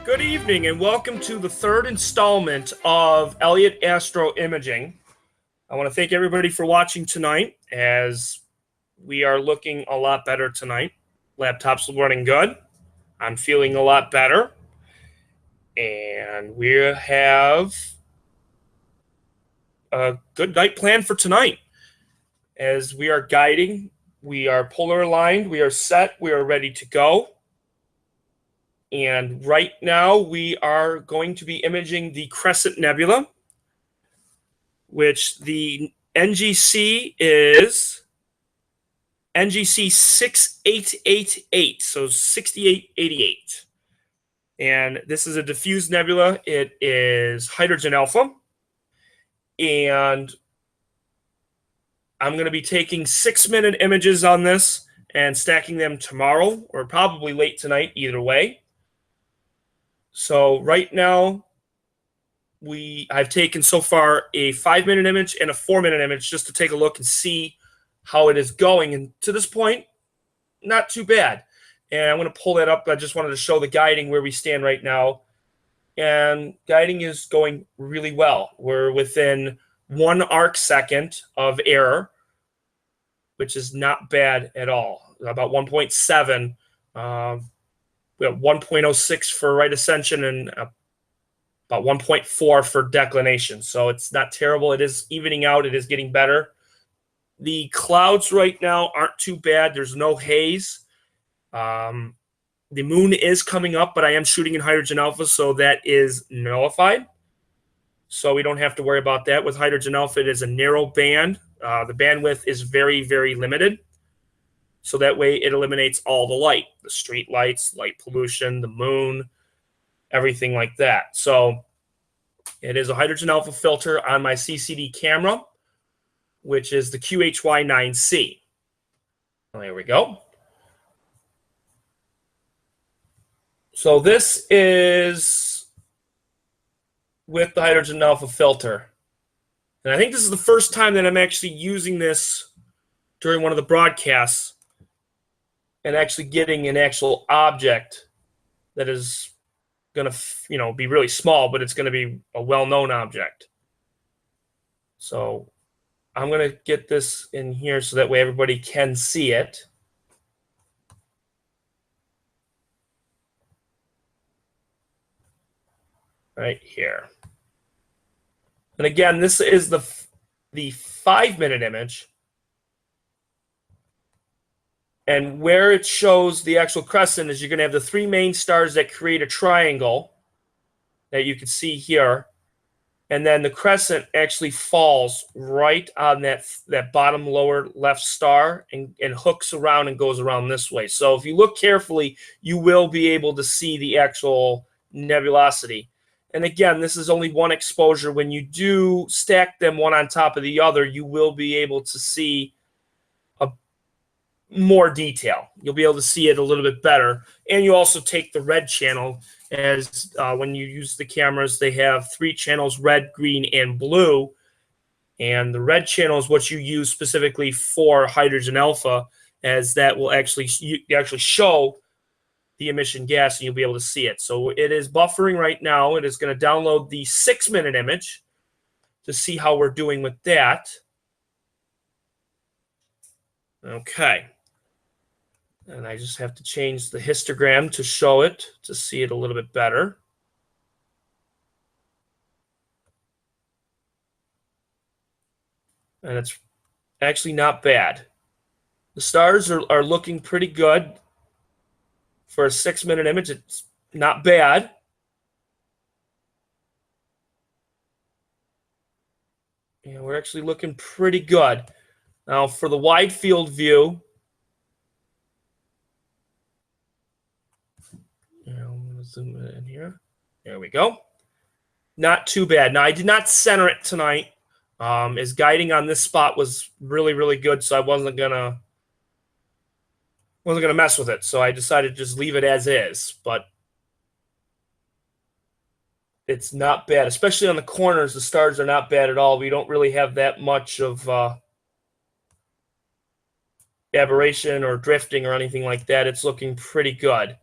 Good evening and welcome to the third installment of Elliott-Astronomy. I want to thank everybody for watching tonight as we are looking a lot better tonight. Laptop's running good. I'm feeling a lot better. And we have a good night planned for tonight. As we are guiding, we are polar aligned, we are set, we are ready to go. And right now we are going to be imaging the Crescent Nebula, which the NGC is NGC 6888, so 6888. And this is a diffuse nebula. It is hydrogen alpha. And I'm going to be taking 6-minute images on this and stacking them tomorrow or probably late tonight, either way. So right now, I've taken so far a 5-minute image and a 4-minute image just to take a look and see how it is going. And to this point, not too bad. And I'm going to pull that up. I just wanted to show the guiding where we stand right now. And guiding is going really well. We're within 1 arc second of error, which is not bad at all. About 1.7. We have 1.06 for right ascension and about 1.4 for declination. So it's not terrible. It is evening out. It is getting better. The clouds right now aren't too bad. There's no haze. The moon is coming up, but I am shooting in hydrogen alpha, so that is nullified. So we don't have to worry about that. With hydrogen alpha, it is a narrow band. The bandwidth is very, very limited. So that way it eliminates all the light, the street lights, light pollution, the moon, everything like that. So it is a hydrogen alpha filter on my CCD camera, which is the QHY9C. There we go. So this is with the hydrogen alpha filter. And I think this is the first time that I'm actually using this during one of the broadcasts and actually getting an actual object that is going to, be really small, but it's going to be a well-known object. So I'm going to get this in here so that way everybody can see it. Right here. And again, this is the 5-minute image. And where it shows the actual crescent is you're going to have the 3 main stars that create a triangle that you can see here. And then the crescent actually falls right on that bottom lower left star and hooks around and goes around this way. So if you look carefully, you will be able to see the actual nebulosity. And again, this is only one exposure. When you do stack them one on top of the other, you will be able to see more detail. You'll be able to see it a little bit better. And you also take the red channel, as when you use the cameras, they have 3 channels, red, green, and blue. And the red channel is what you use specifically for hydrogen alpha, as that will actually show the emission gas and you'll be able to see it. So it is buffering right now. It is going to download the 6-minute image to see how we're doing with that. Okay. And I just have to change the histogram to show it, to see it a little bit better. And it's actually not bad. The stars are looking pretty good. For a 6-minute image, it's not bad. Yeah, we're actually looking pretty good. Now, for the wide field view, I'm going to zoom it in here. There we go. Not too bad. Now, I did not center it tonight. His guiding on this spot was really, really good, so I wasn't gonna mess with it. So I decided to just leave it as is. But it's not bad, especially on the corners. The stars are not bad at all. We don't really have that much of aberration or drifting or anything like that. It's looking pretty good.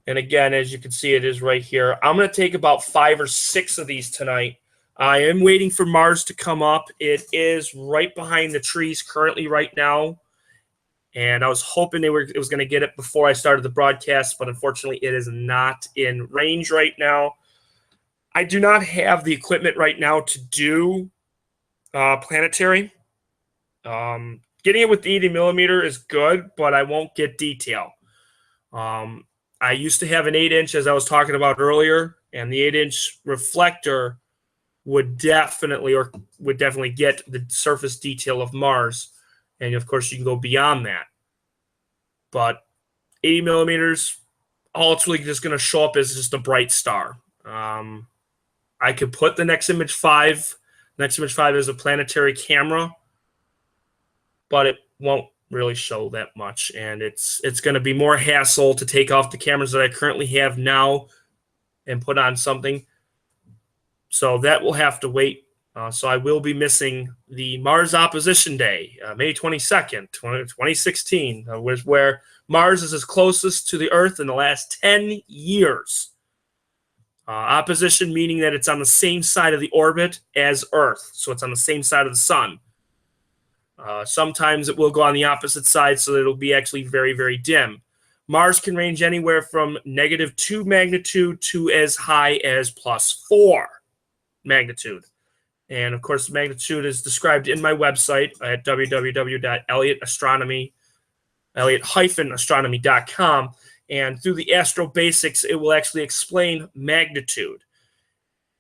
And again, as you can see, it is right here. I'm going to take about 5 or 6 of these tonight. I am waiting for Mars to come up. It is right behind the trees currently right now. And I was hoping it was going to get it before I started the broadcast, but unfortunately it is not in range right now. I do not have the equipment right now to do planetary. Getting it with the 80 millimeter is good, but I won't get detail. I used to have an 8-inch, as I was talking about earlier, and the 8-inch reflector would definitely get the surface detail of Mars, and of course you can go beyond that. But 80 millimeters, all it's really just going to show up is just a bright star. I could put the Next Image 5. Next Image 5 is a planetary camera, but it won't really show that much, and it's going to be more hassle to take off the cameras that I currently have now and put on something. So that will have to wait. So I will be missing the Mars Opposition Day, May 22nd, 2016, where Mars is as closest to the Earth in the last 10 years. Opposition meaning that it's on the same side of the orbit as Earth, so it's on the same side of the sun. Sometimes it will go on the opposite side, so that it'll be actually very, very dim. Mars can range anywhere from -2 magnitude to as high as +4 magnitude. And of course, the magnitude is described in my website at www.elliott-astronomy, elliott-astronomy.com. And through the Astro Basics, it will actually explain magnitude.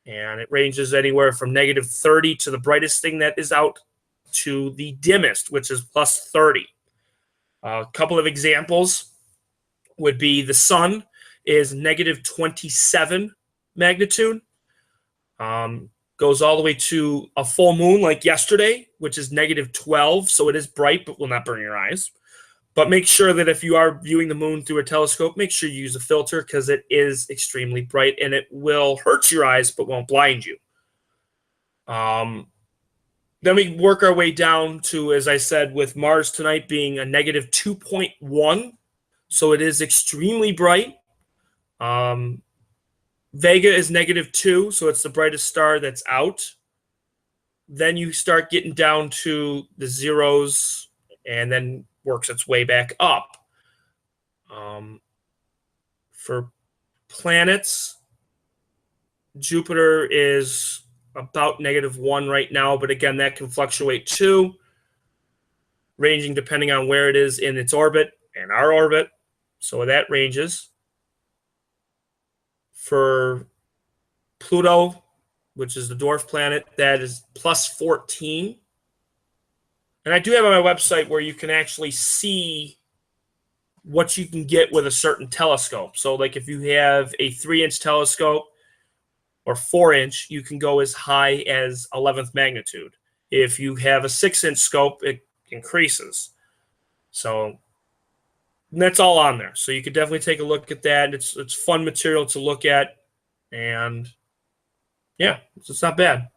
And it ranges anywhere from -30 to the brightest thing that is out to the dimmest, which is +30. A couple of examples would be the sun is -27 magnitude. Goes all the way to a full moon like yesterday, which is -12. So it is bright, but will not burn your eyes. But make sure that if you are viewing the moon through a telescope, make sure you use a filter because it is extremely bright and it will hurt your eyes, but won't blind you. Then we work our way down to, as I said, with Mars tonight being a -2.1. So it is extremely bright. Vega is -2, so it's the brightest star that's out. Then you start getting down to the zeros and then works its way back up. For planets, Jupiter is about -1 right now, but again, that can fluctuate too, ranging depending on where it is in its orbit and our orbit. So that ranges. For Pluto, which is the dwarf planet, that is +14. And I do have on my website where you can actually see what you can get with a certain telescope. So like if you have a 3-inch telescope or 4-inch, you can go as high as 11th magnitude. If you have a 6-inch scope, it increases. So that's all on there. So you could definitely take a look at that. It's fun material to look at. And yeah, it's not bad.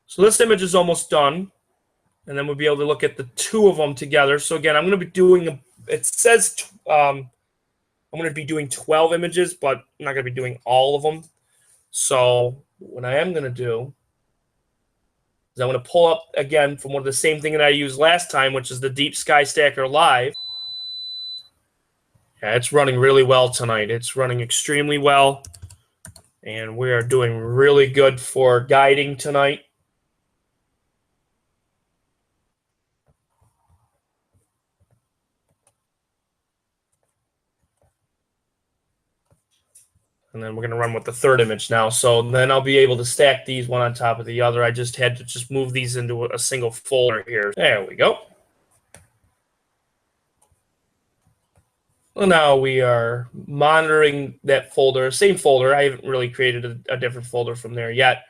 So this image is almost done. And then we'll be able to look at the 2 of them together. So again, I'm going to be doing, it says I'm going to be doing 12 images, but I'm not going to be doing all of them. So what I am going to do is I'm going to pull up again from one of the same thing that I used last time, which is the Deep Sky Stacker Live. Yeah, it's running really well tonight. It's running extremely well. And we are doing really good for guiding tonight. And then we're going to run with the 3rd image now. So then I'll be able to stack these one on top of the other. I just had to move these into a single folder here. There we go. Well, now we are monitoring that folder, same folder. I haven't really created a different folder from there yet.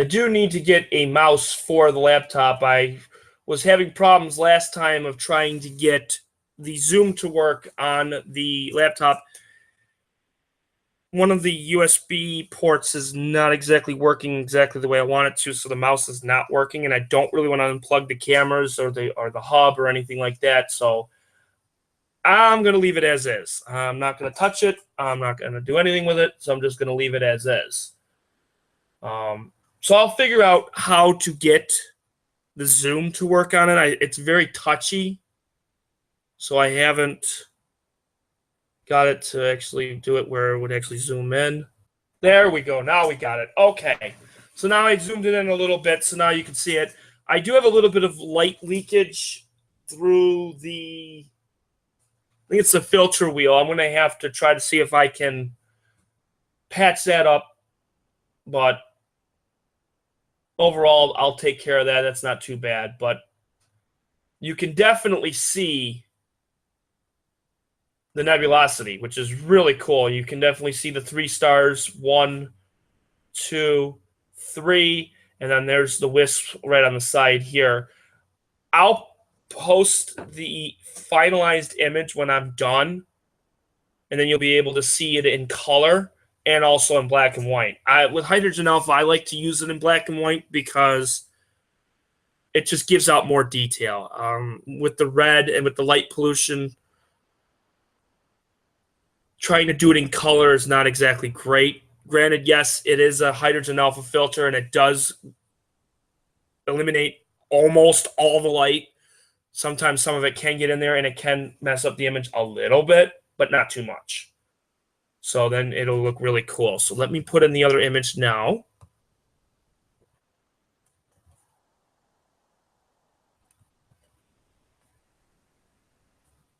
I do need to get a mouse for the laptop. I was having problems last time of trying to get the Zoom to work on the laptop. One of the USB ports is not exactly working exactly the way I want it to, so the mouse is not working, and I don't really want to unplug the cameras or the hub or anything like that. So I'm going to leave it as is. I'm not going to touch it. I'm not going to do anything with it, so I'm just going to leave it as is. So I'll figure out how to get the Zoom to work on it. It's very touchy, so I haven't got it to actually do it where it would actually zoom in. There we go. Now we got it. Okay. So now I zoomed it in a little bit, so now you can see it. I do have a little bit of light leakage through the, I think it's the filter wheel. I'm going to have to try to see if I can patch that up, but overall, I'll take care of that. That's not too bad, but you can definitely see the nebulosity, which is really cool. You can definitely see the 3 stars, 1, 2, 3, and then there's the wisp right on the side here. I'll post the finalized image when I'm done, and then you'll be able to see it in color and also in black and white. With hydrogen alpha, I like to use it in black and white because it just gives out more detail. With the red and with the light pollution, trying to do it in color is not exactly great. Granted, yes, it is a hydrogen alpha filter, and it does eliminate almost all the light. Sometimes some of it can get in there, and it can mess up the image a little bit, but not too much. So then it'll look really cool. So let me put in the other image now.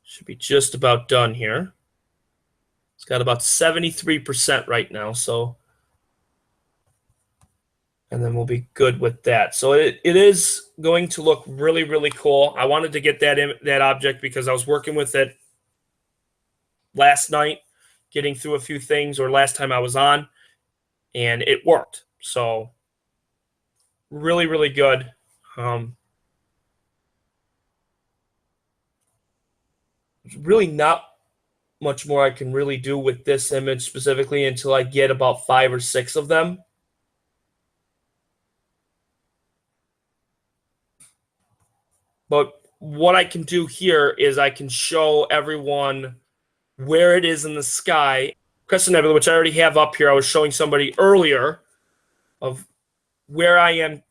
Should be just about done here. It's got about 73% right now, so, and then we'll be good with that. So it is going to look really, really cool. I wanted to get that object because I was working with it last night, getting through a few things, or last time I was on, and it worked. So really, really good. There's really not much more I can really do with this image specifically until I get about 5 or 6 of them. But what I can do here is I can show everyone where it is in the sky. Crescent Nebula, which I already have up here, I was showing somebody earlier of where I am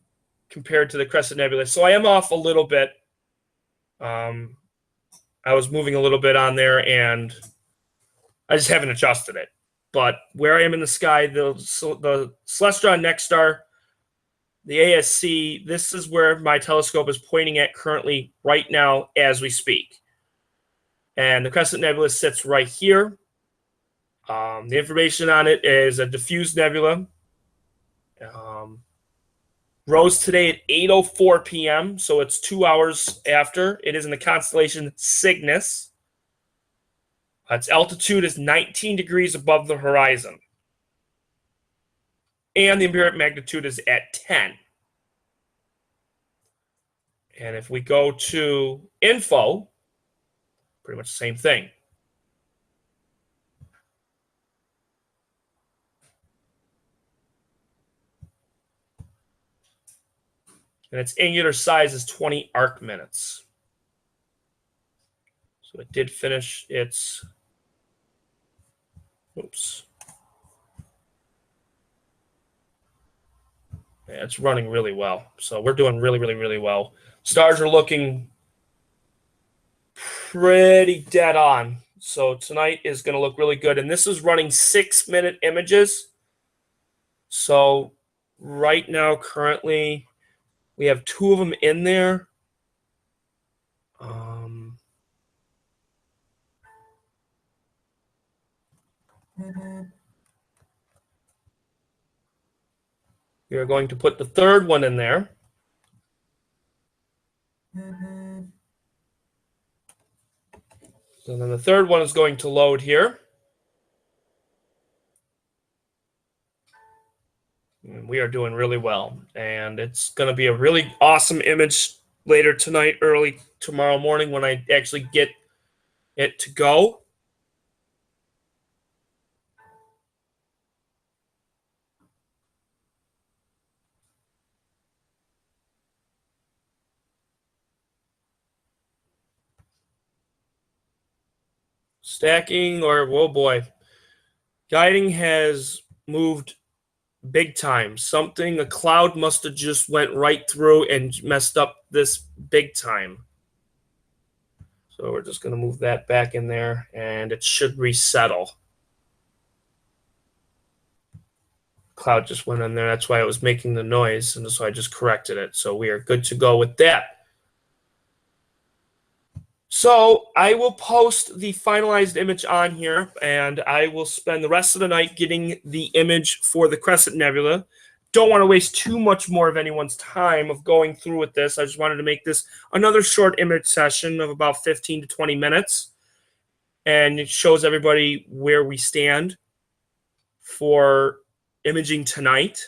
compared to the Crescent Nebula. So I am off a little bit. I was moving a little bit on there, and I just haven't adjusted it. But where I am in the sky, the Celestron Next Star, the ASC, this is where my telescope is pointing at currently right now as we speak. And the Crescent Nebula sits right here. The information on it is a diffuse nebula. Rose today at 8:04 p.m., so it's 2 hours after. It is in the constellation Cygnus. Its altitude is 19 degrees above the horizon. And the apparent magnitude is at 10. And if we go to info, pretty much the same thing. And its angular size is 20 arc minutes. So it did finish its, oops. Yeah, it's running really well. So we're doing really, really, really well. Stars are looking pretty dead on. So tonight is going to look really good. And this is running 6-minute images. So right now, currently, we have 2 of them in there. We are going to put the 3rd one in there. So then the 3rd one is going to load here. We are doing really well, and it's going to be a really awesome image later tonight, early tomorrow morning when I actually get it to go. Stacking, or whoa boy, guiding has moved big time. A cloud must have just went right through and messed up this big time. So we're just going to move that back in there, and it should resettle. Cloud just went in there. That's why it was making the noise, and so I just corrected it. So we are good to go with that. So I will post the finalized image on here, and I will spend the rest of the night getting the image for the Crescent Nebula. Don't want to waste too much more of anyone's time of going through with this. I just wanted to make this another short image session of about 15 to 20 minutes, and it shows everybody where we stand for imaging tonight.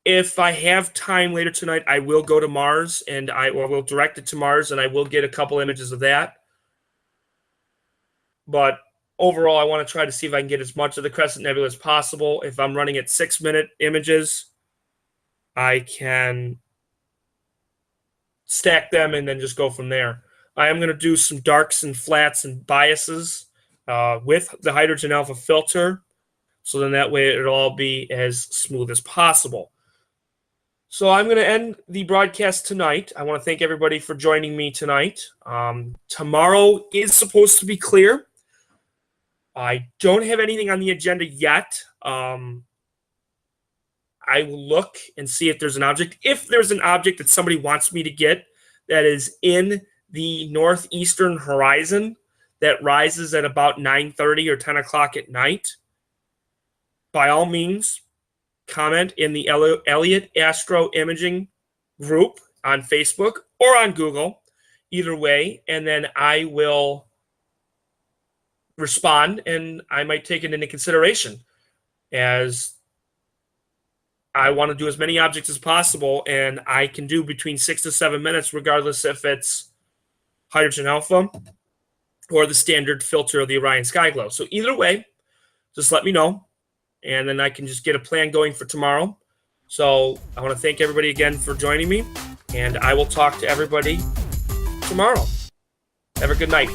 If I have time later tonight, I will go to Mars, and I will direct it to Mars, and I will get a couple images of that. But overall, I want to try to see if I can get as much of the Crescent Nebula as possible. If I'm running at 6-minute images, I can stack them and then just go from there. I am going to do some darks and flats and biases with the hydrogen alpha filter, so then that way it'll all be as smooth as possible. So I'm going to end the broadcast tonight. I want to thank everybody for joining me tonight. Tomorrow is supposed to be clear. I don't have anything on the agenda yet. I will look and see if there's an object. If there's an object that somebody wants me to get that is in the northeastern horizon that rises at about 9:30 or 10 o'clock at night, by all means, comment in the Elliott-Astroimaging group on Facebook or on Google, either way, and then I will respond, and I might take it into consideration, as I want to do as many objects as possible, and I can do between 6 to 7 minutes, regardless if it's hydrogen alpha or the standard filter of the Orion Sky Glow. So either way, just let me know, and then I can just get a plan going for tomorrow. So I want to thank everybody again for joining me, and I will talk to everybody tomorrow. Have a good night.